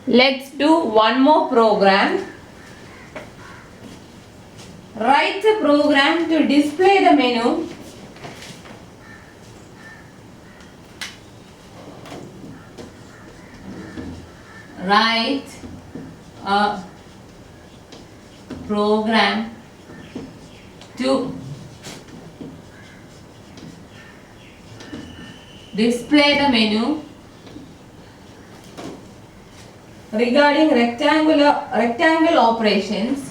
Let's do one more program. Write a program to display the menu. Write a program to display the menu regarding rectangle operations.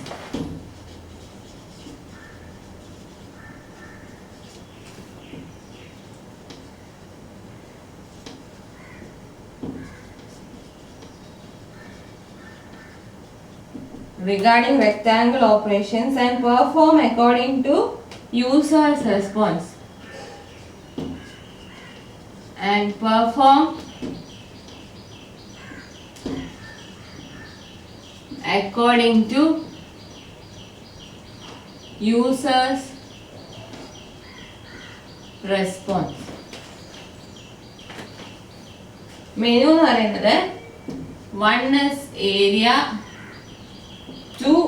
Regarding rectangle operations and perform according to user's response. And perform according to user's response. Menu എന്ന് പറയുന്നത് 1 is area, 2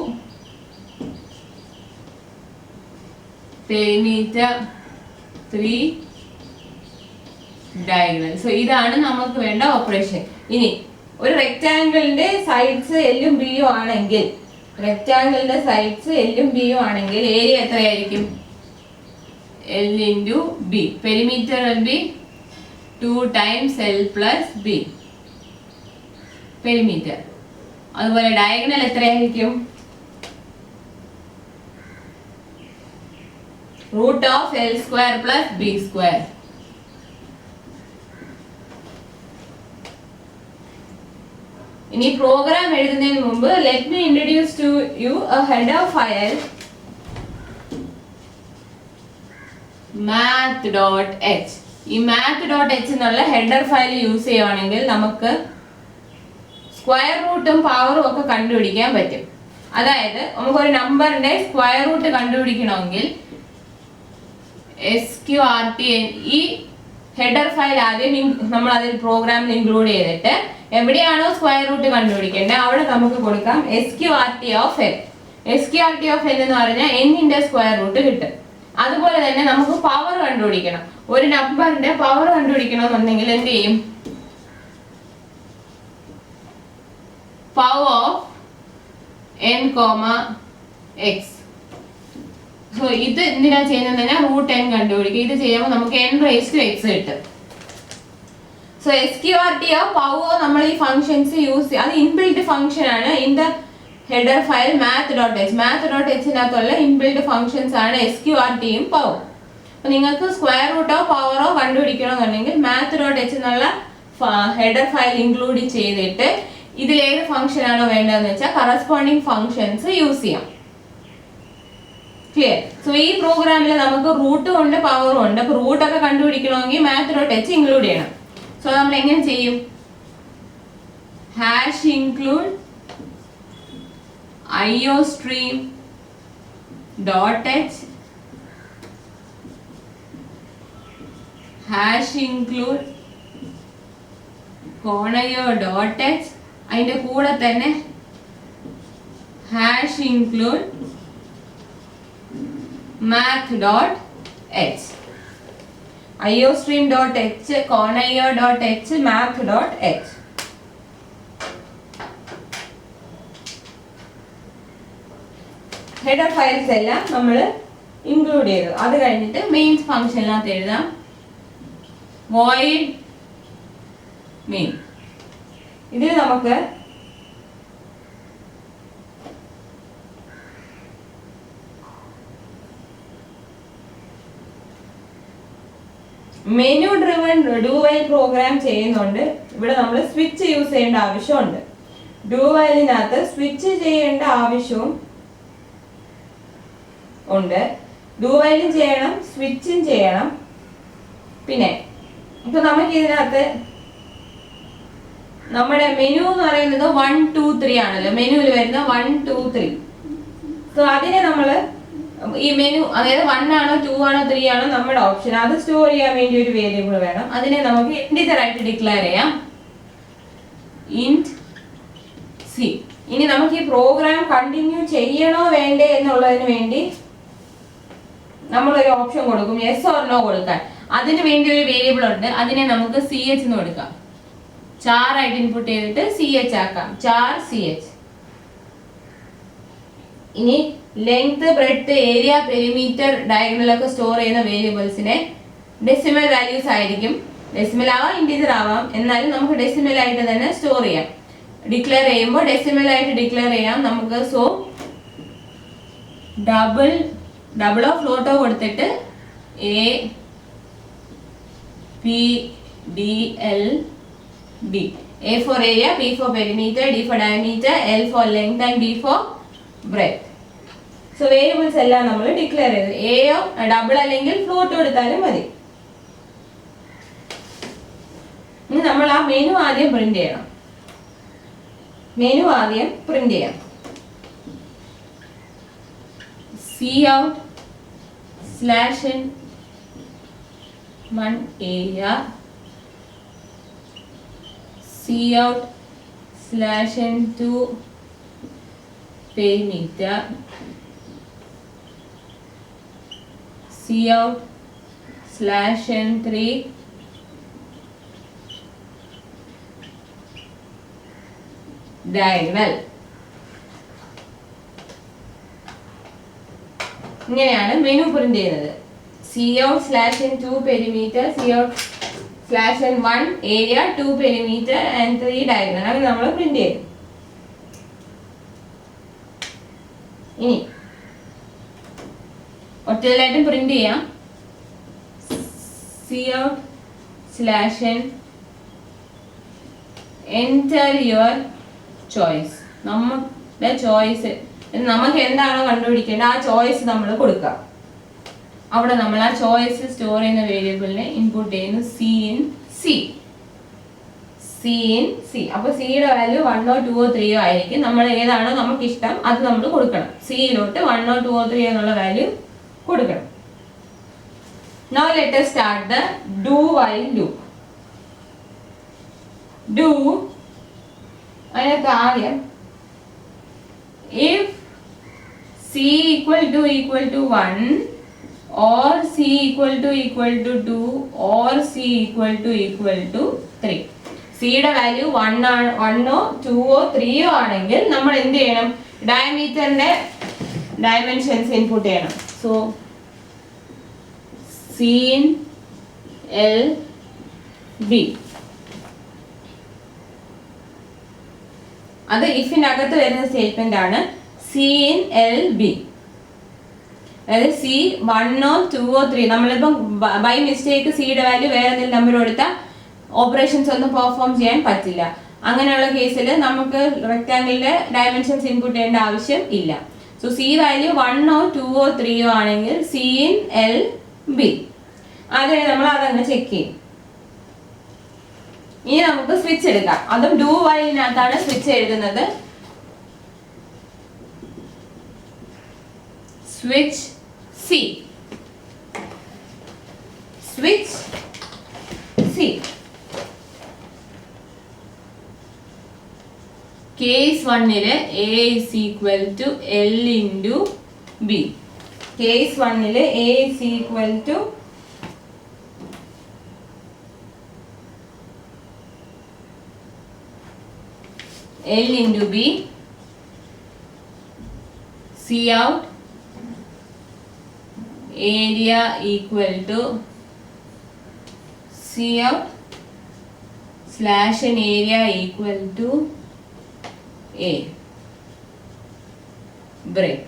perimeter, 3 diagonal. So ഇതാണ് നമുക്ക് വേണ്ട operation. ഇനി ഒരു റെക്റ്റാങ്കിളിന്റെ sides എല്ലും ബിയും ആണെങ്കിൽ ഏരിയ എത്രയായിരിക്കും? L into B. Perimeter will be 2 times L plus B. Perimeter. അതുപോലെ ഡയഗണൽ എത്രയായിരിക്കും? Root of L square plus B square. ഇനി പ്രോഗ്രാം എഴുതുന്നതിന് മുമ്പ് let me introduce to you a header file math.h. ഈ math.h എന്നുള്ള header file use ചെയ്യുവാണെങ്കിൽ നമുക്ക് square റൂട്ടും പവറും ഒക്കെ കണ്ടുപിടിക്കാൻ പറ്റും. അതായത് നമുക്കൊരു നമ്പറിന്റെ സ്ക്വയർ റൂട്ട് കണ്ടുപിടിക്കണമെങ്കിൽ SQRT ഈ ഹെഡർ ഫയൽ ആദ്യം നമ്മൾ അതിൽ പ്രോഗ്രാമിൽ ഇൻക്ലൂഡ് ചെയ്തിട്ട് എവിടെയാണോ സ്ക്വയർ റൂട്ട് കണ്ടുപിടിക്കേണ്ടത് അവിടെ നമുക്ക് കൊടുക്കാം SQRT of n. SQRT of n എന്ന് പറഞ്ഞാൽ n-ന്റെ സ്ക്വയർ റൂട്ട് കിട്ടും. അതുപോലെ തന്നെ നമുക്ക് പവർ കണ്ടുപിടിക്കണം. ഒരു നമ്പറിന്റെ പവർ കണ്ടുപിടിക്കണമെന്നുണ്ടെങ്കിൽ എന്ത് ചെയ്യും? Power of n, x. So ഇത് എന്തിനാ ചെയ്യുന്നത്? റൂട്ട് n കണ്ടുപിടിക്കുക. ഇത് ചെയ്യുമ്പോൾ നമുക്ക് n raised to x കിട്ടും. സോ SQRT പവർ നമ്മൾ ഈ ഫങ്ഷൻസ് യൂസ് ചെയ്യും. അത് ഇൻബിൽഡ് ഫങ്ഷൻ ആണ് in the header file math.h. math.h-നകത്തുള്ള ഇൻബിൽഡ് ഫങ്ഷൻസ് ആണ് SQRT യും പവർ. അപ്പോൾ നിങ്ങൾക്ക് സ്ക്വയർ റൂട്ടോ പവറോ കണ്ടുപിടിക്കണമെന്നുണ്ടെങ്കിൽ math.h എന്നുള്ള ഹെഡർ ഫയൽ ഇൻക്ലൂഡ് ചെയ്തിട്ട് ഇതിലേത് ഫംഗ്ഷൻ ആണോ വേണ്ടതെന്ന് വെച്ചാൽ കറസ്പോണ്ടിങ് ഫങ്ഷൻസ് യൂസ് ചെയ്യാം. ക്ലിയർ? സോ ഈ പ്രോഗ്രാമിൽ നമുക്ക് റൂട്ടും ഉണ്ട് പവറും ഉണ്ട്. അപ്പോൾ റൂട്ടൊക്കെ കണ്ടുപിടിക്കണമെങ്കിൽ math.h ഇൻക്ലൂഡ് ചെയ്യണം. സോ നമ്മൾ എങ്ങനെ ചെയ്യും? Hash include iostream dot h hash include conayo dot h അതിന്റെ കൂടെ തന്നെ hash include math dot h iostream dot h conayo dot h math dot h. Header files എല്ലാം നമ്മൾ ഇൻക്ലൂഡ് ചെയ്തു. അത് കഴിഞ്ഞിട്ട് മെയിൻ ഫംഗ്ഷനിനകത്ത് എഴുതാം void main. ഇതിൽ നമുക്ക് menu driven do while program ചെയ്യുന്നുണ്ട്. ഇവിടെ നമ്മൾ സ്വിച്ച് യൂസ് ചെയ്യേണ്ട ആവശ്യമുണ്ട്. ഡു വൈലിനകത്ത് സ്വിച്ച് ചെയ്യേണ്ട ആവശ്യവും ഉണ്ട്. ഡു വൈലും ചെയ്യണം, സ്വിച്ചും ചെയ്യണം. പിന്നെ ഇപ്പൊ നമുക്ക് ഇതിനകത്ത് നമ്മുടെ മെനു എന്ന് പറയുന്നത് 1 2 3 ആണല്ലോ. മെനുവിൽ വരുന്ന 1 2 3. സോ അതിനെ നമ്മൾ ഈ മെനു അതായത് 1 ആണോ 2 ആണോ 3 ആണോ നമ്മുടെ ഓപ്ഷൻ, അത് സ്റ്റോർ ചെയ്യാൻ വേണ്ടി ഒരു വേരിയബിൾ വേണം. അതിനെ നമുക്ക് ഇന്റിജർ ആയിട്ട് ഡിക്ലെയർ ചെയ്യാം. int C. ഇനി നമുക്ക് ഈ പ്രോഗ്രാം കണ്ടിന്യൂ ചെയ്യണോ വേണ്ടേ എന്നുള്ളതിന് വേണ്ടി നമ്മളൊരു ഓപ്ഷൻ കൊടുക്കും, യെസ് ഓർ നോ കൊടുക്കാൻ. അതിന് വേണ്ടി ഒരു വേരിയബിൾ ഉണ്ട്, അതിനെ നമുക്ക് സി എച്ച് എന്ന് കൊടുക്കാം. ചാർ ആയിട്ട് ഇൻപുട്ട് ചെയ്തിട്ട് സി എച്ച് ആക്കാം, ചാർ സി എച്ച്. ഇനി length, breadth, area, perimeter, diagonal ഒക്കെ സ്റ്റോർ ചെയ്യുന്ന വേരിയബിൾസിനെ ഡെസിമൽ വാല്യൂസ് ആയിരിക്കും. ഡെസിമൽ ആവാം, ഇൻറ്റീജർ ആവാം, എന്നാലും നമുക്ക് ഡെസിമൽ ആയിട്ട് തന്നെ സ്റ്റോർ ചെയ്യാം. ഡിക്ലെയർ ചെയ്യുമ്പോൾ ഡെസിമൽ ആയിട്ട് ഡിക്ലെയർ ചെയ്യാം നമുക്ക്. സോ ഡബിളോ ഫ്ലോട്ടോ കൊടുത്തിട്ട് A P D L D. A for area, P for perimeter, D for diameter, L for length and D for breadth. So variables എല്ലാം നമ്മൾ ഡിക്ലെയർ ചെയ്തു. എയോ ഡബിൾ അല്ലെങ്കിൽ ഫ്ലോട്ട് കൊടുത്താലും മതി. ഇനി നമ്മൾ ആ മെനു ആദ്യം പ്രിന്റ് ചെയ്യണം. മെനു ആദ്യം പ്രിന്റ് ചെയ്യാം. cout /n1 area, cout /n2 perimeter, cout /n3 diagonal. ഇങ്ങനെയാണ് മെനു പ്രിന്റ് ചെയ്യുന്നത്. cout /n2 perimeter, cout /n1 area, 2 perimeter and 3 diagonal. അങ്ങനെ നമ്മൾ പ്രിന്റ് ചെയ്യും. ഇനി ഒറ്റയിലായിട്ടും പ്രിന്റ് ചെയ്യാം. cout /n enter your choice. നമ്മുടെ ചോയ്സ്, നമുക്ക് എന്താണോ കണ്ടുപിടിക്കേണ്ടത് ആ ചോയ്സ് നമ്മൾ കൊടുക്കുക. അവിടെ നമ്മൾ ആ ചോയ്സ് സ്റ്റോർ ചെയ്യുന്ന വേരിയബിളിനെ ഇൻപുട്ട് ചെയ്യുന്നു സി ഇൻ സി. അപ്പൊ സിയുടെ വാല്യൂ 1 2 3 ആയിരിക്കും. നമ്മൾ ഏതാണോ നമുക്ക് ഇഷ്ടം അത് നമ്മൾ കൊടുക്കണം. സിയിലോട്ട് 1 2 3 എന്നുള്ള വാല്യൂ കൊടുക്കണം. Now let us start the do while loop. Do അതിനകത്ത് ആദ്യം if c equal to 1 or c equal to 2 or c equal to 3. സിയുടെ വാല്യൂ 1 2 3 ആണെങ്കിൽ നമ്മൾ എന്ത് ചെയ്യണം? ഡയമീറ്ററിന്റെ ഡയമെൻഷൻസ് ഇൻപുട്ട് ചെയ്യണം. So C in L B. അത് ഇഫിനകത്ത് വരുന്ന സ്റ്റേറ്റ്മെന്റ് ആണ്. സി ഇൻ എൽ ബി, അതായത് സി 1 2 3. നമ്മളിപ്പം ബൈ മിസ്റ്റേക്ക് സിയുടെ വാല്യൂ വേറെ എന്തെങ്കിലും നമ്പർ കൊടുത്താൽ ഓപ്പറേഷൻസ് ഒന്നും പെർഫോം ചെയ്യാൻ പറ്റില്ല. അങ്ങനെയുള്ള കേസിൽ നമുക്ക് റെക്ടാങ്കിളിന്റെ ഡയമെൻഷൻസ് ഇൻപുട്ട് ചെയ്യേണ്ട ആവശ്യം ഇല്ല. സോ സി വാല്യൂ 1 2 3 ആണെങ്കിൽ സി ഇൻ എൽ ബി. ആദ്യം നമ്മൾ അതങ്ങ് ചെക്ക് ചെയ്യും. ഇനി നമുക്ക് സ്വിച്ച് എടുക്കാം. അതും ഡു വൈലിനകത്താണ് സ്വിച്ച് എഴുതുന്നത്. Switch C, switch C. Case 1 A is equal to L into B. Case 1 A is equal to L into B. cout area equal to cout /n area equal to A. break.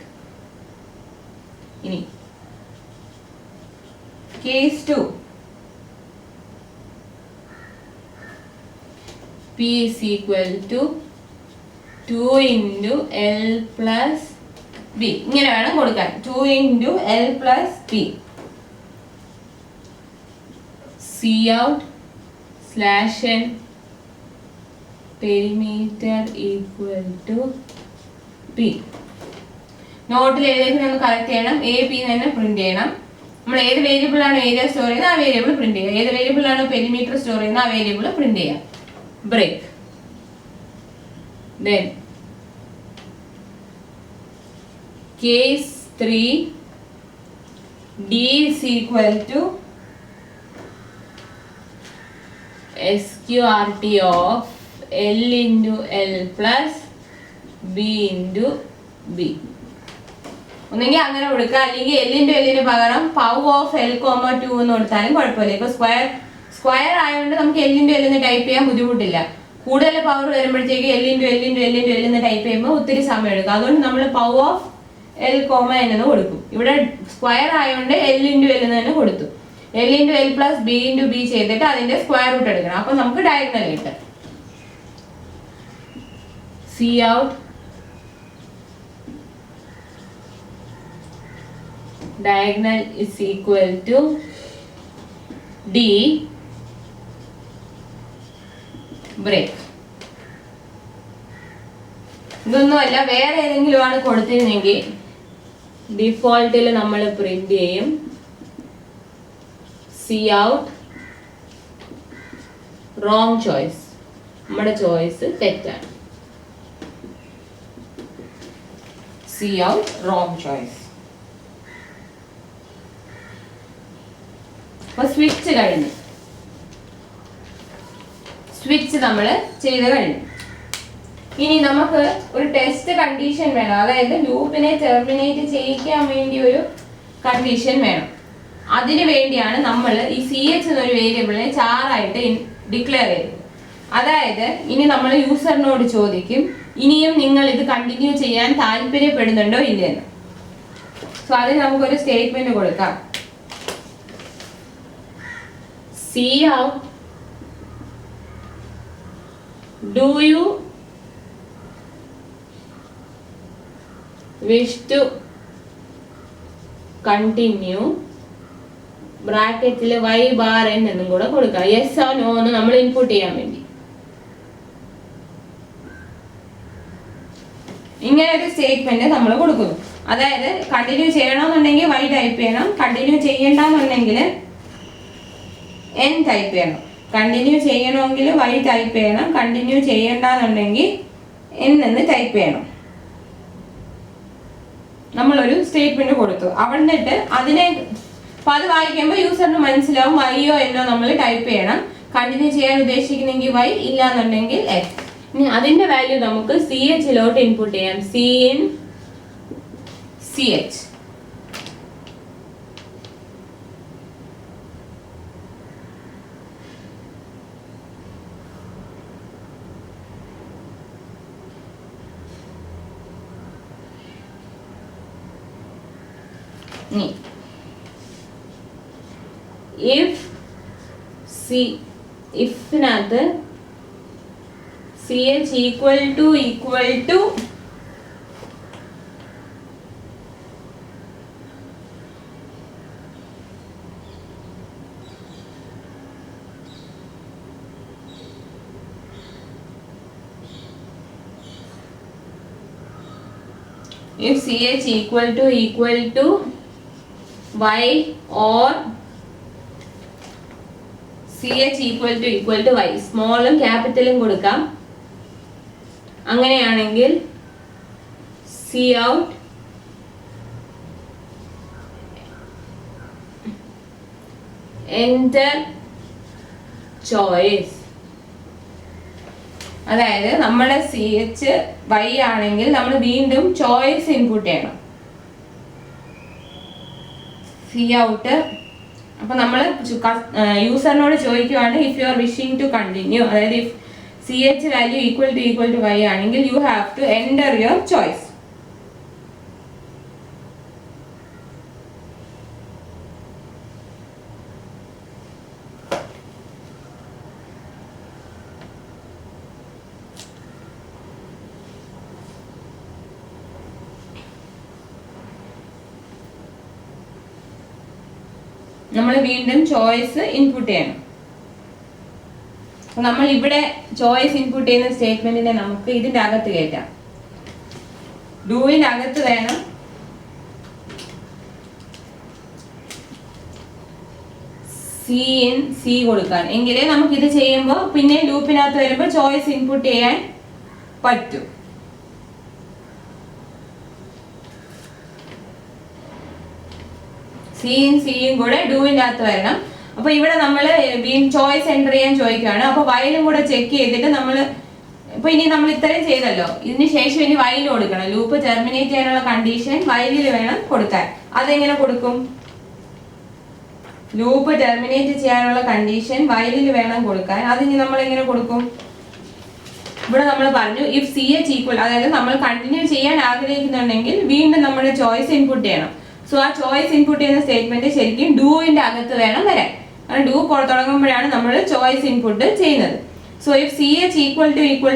ഇനി case 2 P is equal to 2 into L plus B. ഇങ്ങനെ വേണം കൊടുക്കാൻ. 2 into L plus B. cout /n perimeter equal to P. നോട്ടിൽ ഏതെങ്കിലും ഒന്ന് correct ചെയ്യണം. A P തന്നെ print ചെയ്യണം. നമ്മൾ ഏത് വേരിയബിൾ ആണ് ഏരിയ സ്റ്റോർ ചെയ്യുന്നത് ആ വേരിയബിൾ പ്രിന്റ് ചെയ്യുക. ഏത് വേരിയബിൾ ആണ് പെരിമീറ്റർ സ്റ്റോർ ചെയ്യുന്നത് ആ വേരിയബിൾ പ്രിന്റ് ചെയ്യാം. Break. then case 3 D is equal to SQRT of L into L plus B into B. ഒന്നെങ്കിൽ അങ്ങനെ കൊടുക്കുക, അല്ലെങ്കിൽ L into L ന് പകരം പവർ ഓഫ് L, 2 എന്ന് കൊടുത്താലും കുഴപ്പമില്ല. ഇപ്പൊ സ്ക്വയർ ആയതുകൊണ്ട് നമുക്ക് L into L എന്ന് ടൈപ്പ് ചെയ്യാൻ ബുദ്ധിമുട്ടില്ല. കൂടുതൽ പവർ വരുമ്പോഴത്തേക്ക് L into L into L into L എന്ന് ടൈപ്പ് ചെയ്യുമ്പോൾ ഒത്തിരി സമയം എടുക്കും. അതുകൊണ്ട് നമ്മൾ പവർ ഓഫ് L, N എന്ന് കൊടുക്കും. ഇവിടെ സ്ക്വയർ ആയതുകൊണ്ട് L into L എന്ന് തന്നെ കൊടുത്തു. L into L plus B into B ചെയ്തിട്ട് അതിന്റെ സ്ക്വയർ റൂട്ട് എടുക്കണം. അപ്പൊ നമുക്ക് ഡയഗണൽ കിട്ടും. C out diagonal is equal to D break. ഇതൊന്നുമല്ല, വേറെ ഏതെങ്കിലും ആണ് കൊടുത്തിരുന്നെങ്കിൽ ഡിഫോൾട്ടിൽ നമ്മൾ പ്രിന്റ് ചെയ്യും C out wrong choice. നമ്മുടെ ചോയ്സ് തെറ്റാണ്. C out wrong choice. അപ്പോൾ സ്വിച്ച് കഴിഞ്ഞു. സ്വിച്ച് നമ്മൾ ചെയ്ത് കഴിഞ്ഞു. ഇനി നമുക്ക് ഒരു ടെസ്റ്റ് കണ്ടീഷൻ വേണം. അതായത് ലൂപ്പിനെ ടെർമിനേറ്റ് ചെയ്യിക്കാൻ വേണ്ടി ഒരു കണ്ടീഷൻ വേണം. അതിനു വേണ്ടിയാണ് നമ്മൾ ഈ CH എന്നൊരു വേരിയബിളിനെ ചാറായിട്ട് ഡിക്ലെയർ ചെയ്തത്. അതായത് ഇനി നമ്മൾ യൂസറിനോട് ചോദിക്കും, ഇനിയും നിങ്ങൾ ഇത് കണ്ടിന്യൂ ചെയ്യാൻ താല്പര്യപ്പെടുന്നുണ്ടോ ഇല്ലെന്ന്. സോ അതിന് നമുക്കൊരു സ്റ്റേറ്റ്മെന്റ് കൊടുക്കാം. See out, do you wish to continue ബ്രാക്കറ്റിൽ y bar n എന്നും കൂടെ കൊടുക്കാം. യെസ് ഓർ നോ എന്ന് നമ്മൾ ഇൻപുട്ട് ചെയ്യാൻ വേണ്ടി. ഇങ്ങനെ ഒരു സ്റ്റേറ്റ്മെന്റ് നമ്മൾ കൊടുക്കുന്നു. അതായത് കണ്ടിന്യൂ ചെയ്യണമെന്നുണ്ടെങ്കിൽ y ടൈപ്പ് ചെയ്യണം, കണ്ടിന്യൂ ചെയ്യണ്ടെന്നുണ്ടെങ്കിൽ n ടൈപ്പ് ചെയ്യണം. കണ്ടിന്യൂ ചെയ്യണമെങ്കിൽ y ടൈപ്പ് ചെയ്യണം, കണ്ടിന്യൂ ചെയ്യണ്ടെന്നുണ്ടെങ്കിൽ n എന്ന് ടൈപ്പ് ചെയ്യണം. നമ്മളൊരു സ്റ്റേറ്റ്മെന്റ് കൊടുത്തു. എന്നിട്ട് അതിനെ അത് വായിക്കുമ്പോൾ യൂസറിന് മനസ്സിലാവും വൈയോ എന്നോ നമ്മൾ ടൈപ്പ് ചെയ്യണം. കണ്ടിന്യൂ ചെയ്യാൻ ഉദ്ദേശിക്കുന്നെങ്കിൽ y, ഇല്ലാന്നുണ്ടെങ്കിൽ x. ഇനി അതിന്റെ വാല്യൂ നമുക്ക് CH ഇൻപുട്ട് ചെയ്യാം. C in CH. ifനകത്ത് CH equal to if CH equal to y or CH equal to y, സ്മോളും ക്യാപിറ്റലും കൊടുക്കാം. അങ്ങനെയാണെങ്കിൽ C out enter choice. അതായത് നമ്മുടെ CH y ആണെങ്കിൽ നമ്മൾ വീണ്ടും ചോയ്സ് ഇൻപുട്ട് ചെയ്യണം. C out. അപ്പൊ നമ്മൾ യൂസറിനോട് ചോദിക്കുവാണ് if you are wishing to continue, അതായത് if CH value equal to y ആണെങ്കിൽ you have to enter your choice. നമ്മൾ വീണ്ടും ചോയ്സ് ഇൻപുട്ട് ചെയ്യണം. നമ്മൾ ഇവിടെ ചോയ്സ് ഇൻപുട്ട് ചെയ്യുന്ന സ്റ്റേറ്റ്മെന്റിനെ നമുക്ക് ഇതിന്റെ അകത്ത് കയറ്റാം. ഡൂവിന്റെ അകത്ത് വേണം C കൊടുക്കാൻ. എങ്കിലേ നമുക്ക് ഇത് ചെയ്യുമ്പോൾ പിന്നെ ലൂപ്പിനകത്ത് വരുമ്പോൾ ചോയ്സ് ഇൻപുട്ട് ചെയ്യാൻ പറ്റും. സിയും സിയും കൂടെ ഡൂവിൻ്റെ അകത്ത് വരണം. അപ്പൊ ഇവിടെ നമ്മൾ ചോയ്സ് എൻ്റർ ചെയ്യാൻ ചോദിക്കുകയാണ്. അപ്പൊ വയലും കൂടെ ചെക്ക് ചെയ്തിട്ട് നമ്മൾ ഇപ്പൊ ഇനി നമ്മൾ ഇത്രയും ചെയ്തല്ലോ, ഇതിന് ശേഷം ഇനി വയൽ കൊടുക്കണം. ലൂപ്പ് ടെർമിനേറ്റ് ചെയ്യാനുള്ള കണ്ടീഷൻ വയലിൽ വേണം കൊടുക്കാൻ. അതെങ്ങനെ കൊടുക്കും? ലൂപ്പ് ടെർമിനേറ്റ് ചെയ്യാനുള്ള കണ്ടീഷൻ വയലിൽ വേണം കൊടുക്കാൻ. അതിന് നമ്മൾ എങ്ങനെ കൊടുക്കും? ഇവിടെ നമ്മൾ പറഞ്ഞു ഇഫ് സി എച്ച് ഈക്വൽ, അതായത് നമ്മൾ കണ്ടിന്യൂ ചെയ്യാൻ ആഗ്രഹിക്കുന്നുണ്ടെങ്കിൽ വീണ്ടും നമ്മുടെ ചോയ്സ് ഇൻപുട്ട് ചെയ്യണം. സോ ആ ചോയ്സ് ഇൻപുട്ട് ചെയ്യുന്ന സ്റ്റേറ്റ്മെന്റ് ശരിക്കും ഡൂവിന്റെ അകത്ത് വേണം വരാൻ. കാരണം ഡൂ തുടങ്ങുമ്പോഴാണ് നമ്മൾ ചോയ്സ് ഇൻപുട്ട് ചെയ്യുന്നത്. So if C H equal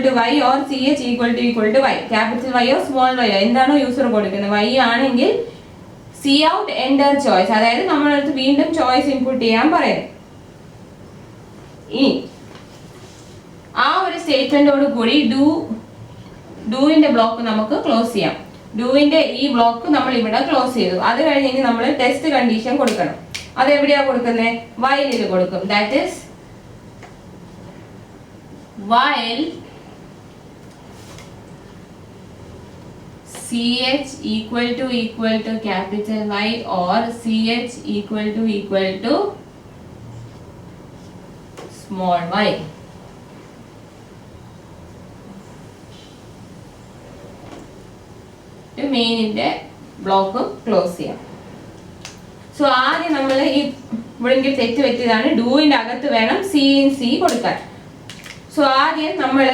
to Y or C H equal to Y, capital വൈയോ സ്മോൾ വൈയോ എന്താണോ യൂസർ കൊടുക്കുന്നത്, വൈ ആണെങ്കിൽ സി ഔട്ട് എൻ്റർ ചോയ്സ്, അതായത് നമ്മളടുത്ത് വീണ്ടും ചോയ്സ് ഇൻപുട്ട് ചെയ്യാൻ പറയും. ഇനി ആ ഒരു സ്റ്റേറ്റ്മെന്റോട് കൂടി ഡൂവിന്റെ ബ്ലോക്ക് നമുക്ക് ക്ലോസ് ചെയ്യാം. ഡൂവിന്റെ ഈ ബ്ലോക്ക് നമ്മൾ ഇവിടെ ക്ലോസ് ചെയ്തു. അത് കഴിഞ്ഞ് നമ്മൾ ടെസ്റ്റ് കണ്ടീഷൻ കൊടുക്കണം. അത് എവിടെയാ കൊടുക്കുന്നത്? വൈലിൽ കൊടുക്കും. That is while ch equal to capital Y or ch equal to small y. മെയിനിന്റെ ബ്ലോക്ക് ക്ലോസ് ചെയ്യാം. സോ ആദ്യം നമ്മൾ ഈ ഇവിടെ തെറ്റ് പറ്റിയതാണ്. ഡൂവിന്റെ അകത്ത് വേണം സി കൊടുക്കാൻ. സോ ആദ്യം നമ്മൾ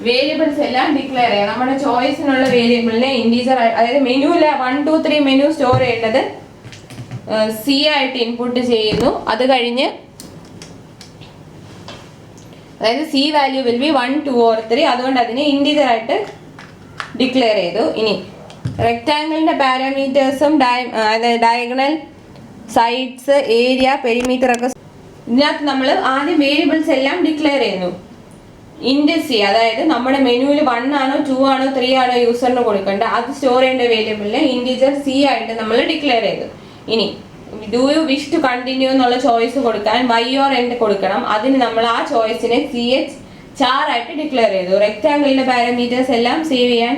വേരിയബിൾസ് എല്ലാം ഡിക്ലെയർ ചെയ്യാം. നമ്മുടെ ചോയ്സിനുള്ള വേരിയബിളിനെ ഇൻറ്റീജർ, അതായത് മെനുവിലെ 1 2 3 മെനു സ്റ്റോർ ചെയ്യേണ്ടത് സി ആയിട്ട് ഇൻപുട്ട് ചെയ്യുന്നു. അത് കഴിഞ്ഞ് അതായത് C value will be 1 2 or 3, അതുകൊണ്ട് അതിനെ ഇൻറ്റീജർ ആയിട്ട് ഡിക്ലെയർ ചെയ്തു. ഇനി റെക്ടാങ്കിളിന്റെ പാരാമീറ്റേഴ്സും ഡയഗണൽ സൈഡ്സ്, ഏരിയ, പെരിമീറ്റർ ഒക്കെ ഇതിനകത്ത് നമ്മൾ ആദ്യം വേരിയബിൾസ് എല്ലാം ഡിക്ലെയർ ചെയ്യുന്നു. ഇൻഡ് സി, അതായത് നമ്മുടെ മെനുവിൽ 1 ആണോ 2 ആണോ 3 ആണോ യൂസറിന് കൊടുക്കേണ്ട അത് സ്റ്റോർ ചെയ്യേണ്ട വേരിയബിളിനെ ഇൻറ്റീജർ സി ആയിട്ട് നമ്മൾ ഡിക്ലെയർ ചെയ്തു. ഇനി do you wish to continue എന്നുള്ള ചോയ്സ് കൊടുക്കാൻ വൈ ഓർ എൻഡ് കൊടുക്കണം. അതിന് നമ്മൾ ആ ചോയ്സിനെ സി എച്ച് ചാർ ആയിട്ട് ഡിക്ലെയർ ചെയ്തു. റെക്ടാങ്കിളിന്റെ പാരാമീറ്റേഴ്സ് എല്ലാം സേവ് ചെയ്യാൻ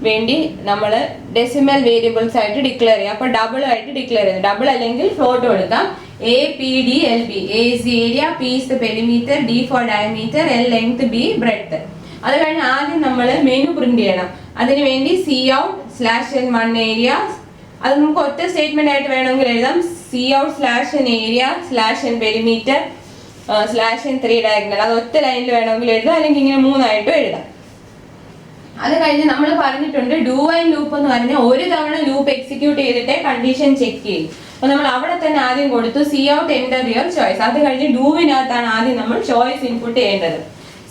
വേണ്ടി നമ്മൾ ഡെസിമൽ വേരിയബിൾസ് ആയിട്ട് ഡിക്ലെയർ ചെയ്യാം. അപ്പോൾ ഡബിൾ ആയിട്ട് ഡിക്ലെയർ ചെയ്തു. ഡബിൾ അല്ലെങ്കിൽ ഫ്ലോട്ട് കൊടുക്കാം. A, P, D, L, B. A is the area, P is the perimeter, D for diameter, L length, B breadth. അത് കഴിഞ്ഞ് ആദ്യം നമ്മൾ മെനു പ്രിന്റ് ചെയ്യണം. അതിന് വേണ്ടി സി ഔട്ട് /n1 ഏരിയ, അത് നമുക്ക് ഒറ്റ സ്റ്റേറ്റ്മെന്റ് ആയിട്ട് വേണമെങ്കിൽ എഴുതാം. C out /n area /n perimeter /n3 diagonal, അത് ഒറ്റ ലൈനിൽ വേണമെങ്കിൽ എഴുതാം, അല്ലെങ്കിൽ ഇങ്ങനെ 3 ആയിട്ടും എഴുതാം. അത് കഴിഞ്ഞ് നമ്മൾ പറഞ്ഞിട്ടുണ്ട് ഡു വൈൽ ലൂപ്പ് എന്ന് പറഞ്ഞാൽ ഒരു തവണ ലൂപ്പ് എക്സിക്യൂട്ട് ചെയ്തിട്ടേ കണ്ടീഷൻ ചെക്ക് ചെയ്യും. അപ്പൊ നമ്മൾ അവിടെ തന്നെ ആദ്യം കൊടുത്തു C out enter your choice. അത് കഴിഞ്ഞ് ഡൂവിനകത്താണ് ആദ്യം നമ്മൾ ചോയ്സ് ഇൻപുട്ട് ചെയ്യേണ്ടത്.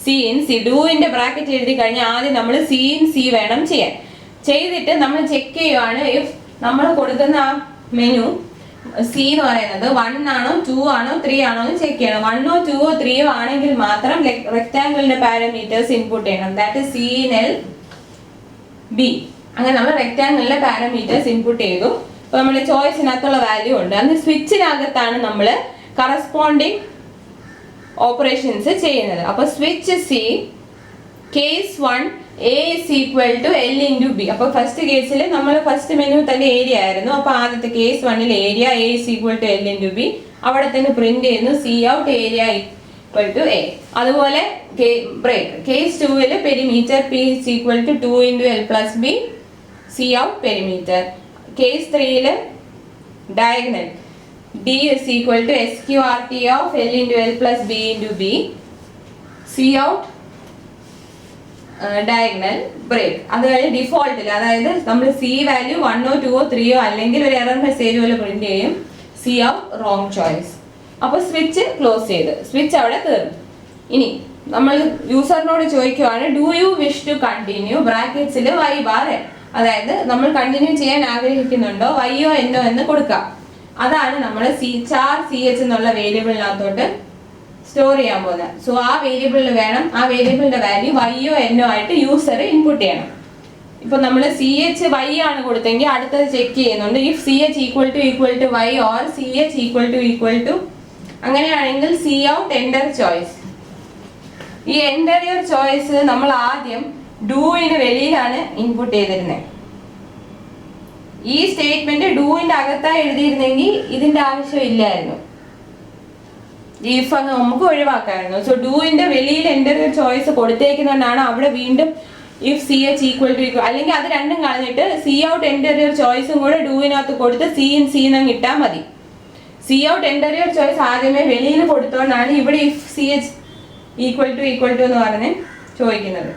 സി ഇൻ സി, ഡൂവിന്റെ ബ്രാക്കറ്റ് എഴുതി കഴിഞ്ഞാൽ ആദ്യം നമ്മൾ സി ഇൻ സി വേണം ചെയ്യാൻ. ചെയ്തിട്ട് നമ്മൾ ചെക്ക് ചെയ്യുവാണ് ഇഫ് നമ്മൾ കൊടുക്കുന്ന ആ മെനു സി എന്ന് പറയുന്നത് 1 ആണോ 2 ആണോ 3 ആണോ എന്ന് ചെക്ക് ചെയ്യണം. 1 2 3 ആണെങ്കിൽ മാത്രം റെക്ടാങ്കിളിന്റെ പാരാമീറ്റേഴ്സ് ഇൻപുട്ട് ചെയ്യണം. That is C in L B. അങ്ങനെ നമ്മൾ റെക്ടാങ്കിളിലെ പാരാമീറ്റേഴ്സ് ഇൻപുട്ട് ചെയ്തു. അപ്പൊ നമ്മുടെ ചോയ്സിനകത്തുള്ള വാല്യൂ ഉണ്ട്. അന്ന് സ്വിച്ചിനകത്താണ് നമ്മൾ കറസ്പോണ്ടിങ് ഓപ്പറേഷൻസ് ചെയ്യുന്നത്. അപ്പൊ switch C case 1 A is equal to L into B. അപ്പോൾ ഫസ്റ്റ് കേസിൽ നമ്മൾ ഫസ്റ്റ് മെനു തന്നെ ഏരിയ ആയിരുന്നു. അപ്പോൾ ആദ്യത്തെ case 1 area A is equal to L into B. അവിടെ തന്നെ പ്രിന്റ് ചെയ്യുന്നു cout area equal to A. അതുപോലെ break case 2 perimeter P is equal to 2 into L plus B, cout perimeter. Case 3 diagonal D is equal to SQRT of L into L plus B into B, cout diagonal break. അത് കഴിഞ്ഞ് ഡിഫോൾട്ടിൽ, അതായത് നമ്മൾ C value 1 2 3 അല്ലെങ്കിൽ ഒരു error message പോലെ print ചെയ്യും C out wrong choice. അപ്പോൾ switch close ചെയ്ത് സ്വിച്ച് അവിടെ തീർന്നു. ഇനി നമ്മൾ യൂസറിനോട് ചോദിക്കുവാണ് do you wish to continue ബ്രാക്കറ്റ്സിൽ വൈ ബാർ, അതായത് നമ്മൾ കണ്ടിന്യൂ ചെയ്യാൻ ആഗ്രഹിക്കുന്നുണ്ടോ വൈയോ എന്നോ എന്ന് കൊടുക്കാം. അതാണ് നമ്മൾ ചാർ സി എച്ച് എന്നുള്ള വേരിയബിളിനകത്തോട്ട് സ്റ്റോർ ചെയ്യാൻ പോകുന്നത്. സോ ആ വേരിയബിളിൽ വേണം ആ വേരിയബിളിന്റെ വാല്യൂ വൈയോ എന്നോ ആയിട്ട് യൂസർ ഇൻപുട്ട് ചെയ്യണം. ഇപ്പൊ നമ്മൾ സി എച്ച് വൈ ആണ് കൊടുത്തെങ്കിൽ അടുത്തത് ചെക്ക് ചെയ്യുന്നുണ്ട് if C H equal to Y or C H equal to അങ്ങനെയാണെങ്കിൽ സി ഔട്ട് എൻ്റർ ചോയ്സ്. ഈ എൻ്റർ യുവർ ചോയ്സ് നമ്മൾ ആദ്യം ഡൂവിന് വെളിയിലാണ് ഇൻപുട്ട് ചെയ്തിരുന്നത്. ഈ സ്റ്റേറ്റ്മെന്റ് ഡൂവിന്റെ അകത്തായി എഴുതിയിരുന്നെങ്കിൽ ഇതിന്റെ ആവശ്യമില്ലായിരുന്നു, ഇഫ് അങ്ങ് നമുക്ക് ഒഴിവാക്കായിരുന്നു. സോ ഡൂവിന്റെ വെളിയിൽ എൻ്റർ ചോയ്സ് കൊടുത്തേക്കുന്നതുകൊണ്ടാണ് അവിടെ വീണ്ടും if C H equal two equal, അല്ലെങ്കിൽ അത് രണ്ടും കളഞ്ഞിട്ട് സി ഔട്ട് എൻ്ററിയർ ചോയ്സും കൂടെ ഡൂവിനകത്ത് കൊടുത്ത് സി ഇൻ സി എന്ന് ഇട്ടാൽ മതി. സി ഔട്ട് എൻ്ററിയർ ചോയ്സ് ആദ്യമേ വെളിയിൽ കൊടുത്തോണ്ടാണ് ഇവിടെ if C H equal to എന്ന് പറഞ്ഞ് ചോദിക്കുന്നത്.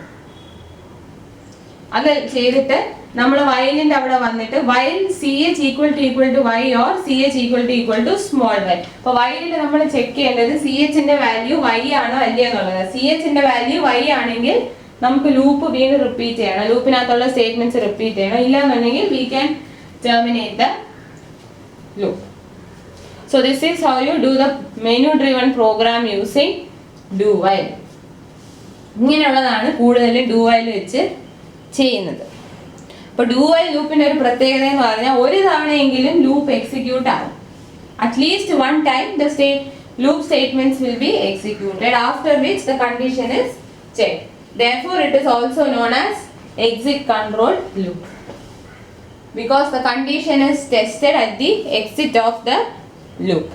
അത് ചെയ്തിട്ട് നമ്മൾ വയലിന്റെ അവിടെ വന്നിട്ട് while C H equal to Y or C H equal to small Y. അപ്പൊ വയലിൽ നമ്മൾ ചെക്ക് ചെയ്യേണ്ടത് സി എച്ചിന്റെ വാല്യൂ വൈ ആണോ അല്ലയോ എന്നുള്ളത്. സി എച്ചിന്റെ വാല്യൂ വൈ ആണെങ്കിൽ നമുക്ക് ലൂപ്പ് വീണ്ടും റിപ്പീറ്റ് ചെയ്യണം, ലൂപ്പിനകത്തുള്ള സ്റ്റേറ്റ്മെന്റ്സ് റിപ്പീറ്റ് ചെയ്യണം. ഇല്ലാന്നുണ്ടെങ്കിൽ we can terminate the loop. So this is how you do the menu driven program using do while. ഇങ്ങനെയുള്ളതാണ് കൂടുതൽ do while വെച്ച് ചെയ്യുന്നത്. അപ്പോൾ do while ലൂപ്പിന്റെ ഒരു പ്രത്യേകത എന്ന് പറഞ്ഞാൽ ഒരു തവണയെങ്കിലും ലൂപ്പ് എക്സിക്യൂട്ട് ആകും. At least one time the loop statements will be executed, after which the condition is checked. Therefore it is also known as exit control loop, because the condition is tested at the exit of the loop.